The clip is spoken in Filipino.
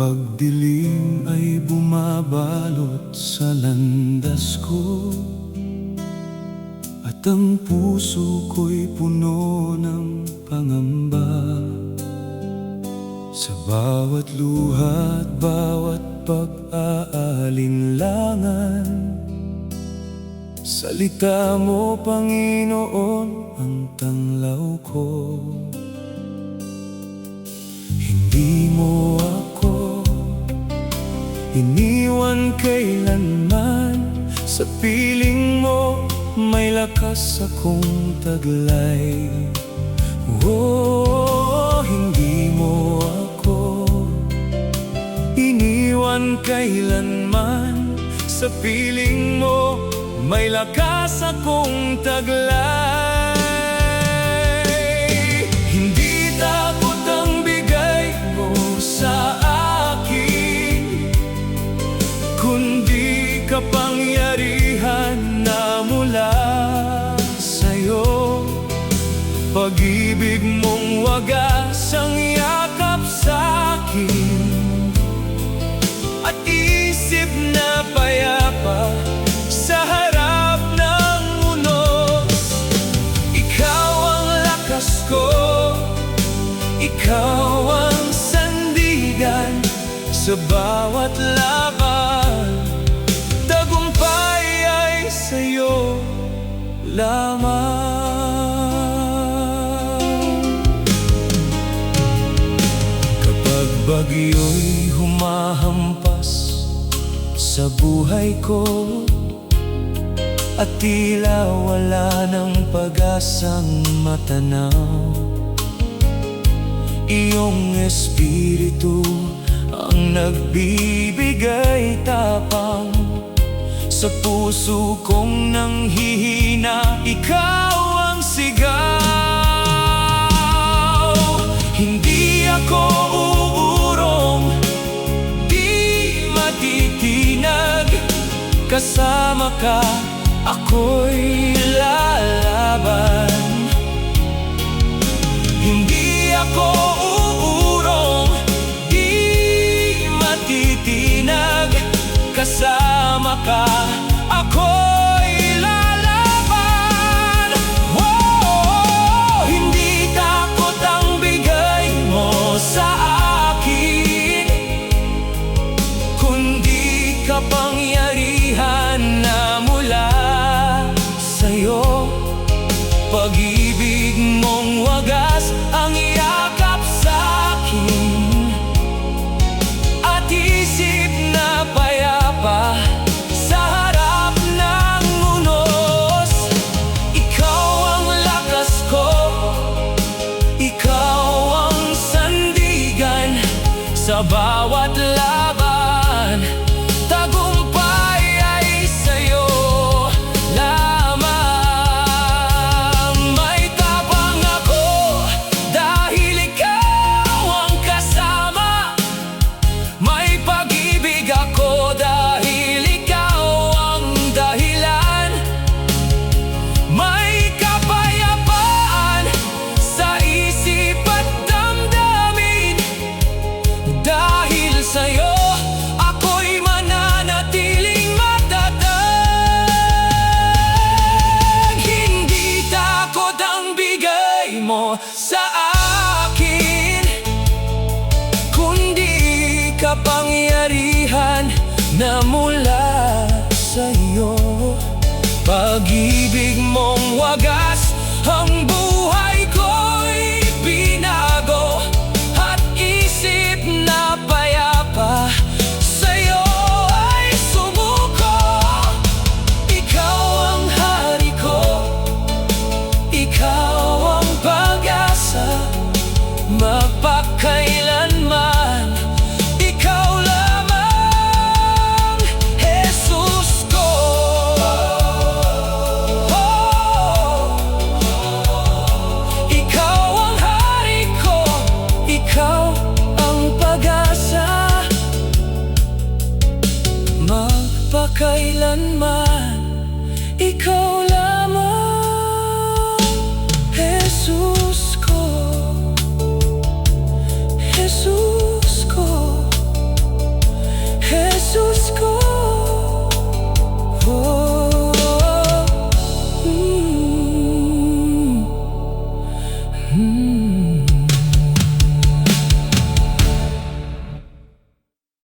Kapag dilim ay bumabalot sa landas ko, at ang puso ko'y puno ng pangamba, sa bawat luha at bawat pag-aalinlangan, salita mo, Panginoon, ang tanglaw ko. Hindi mo ako iniwan kailanman, sa piling mo may lakas akong taglay. Oh, hindi mo ako iniwan kailanman, sa piling mo may lakas akong taglay. Hindi takot ang bigay mo sa akin, kundi kapangyarihan na mula sa'yo. Pag-ibig mong wagas ang yakap sa'kin, at isip na payapa sa harap ng unos. Ikaw ang lakas ko, ikaw ang sandigan sa bawat laban. Tagumpay ay sa'yo lamang. Kapag bagyo'y humahampas sa buhay ko, at tila wala ng pag-asang matanaw, iyong espiritu ang nagbibigay tapang sa puso kong nanghihina. Ikaw ang sigaw. Hindi ako uurong, di matitinag. Kasama ka, ako'y lalaban. Hindi ako uurong, di matitinag. Kasama ka, ako'y lalaban. Oh, hindi takot ang bigay mo sa akin, kundi kapangyarihan na mula sa'yo. Pag-ibig mong wagas ang yakap sa'kin, at isip na payapa sa harap ng unos. Ikaw ang lakas ko, ikaw ang sandigan sa bawat laban. Tagumpay ay sa'yo lamang. May tapang ako dahil ikaw ang kasama. May pag-ibig ako dahil ikaw ang dahilan. May kapayapaan sa isip at damdamin, dahil sa'yo ako'y mananatiling matatag. Hindi takot ang bigay mo sa akin, kundi kapangyarihan na mula sa'yo. Pag-ibig mong wagas ang buhay ko'y binago, at isip na payapa sa'yo ay sumuko. Ikaw ang hari ko, ikaw ang pag-asa, magpakailanman. Ikaw lamang, Jesus ko. Ikaw ang hari ko, ikaw ang pag-asa, magpakailanman. Ikaw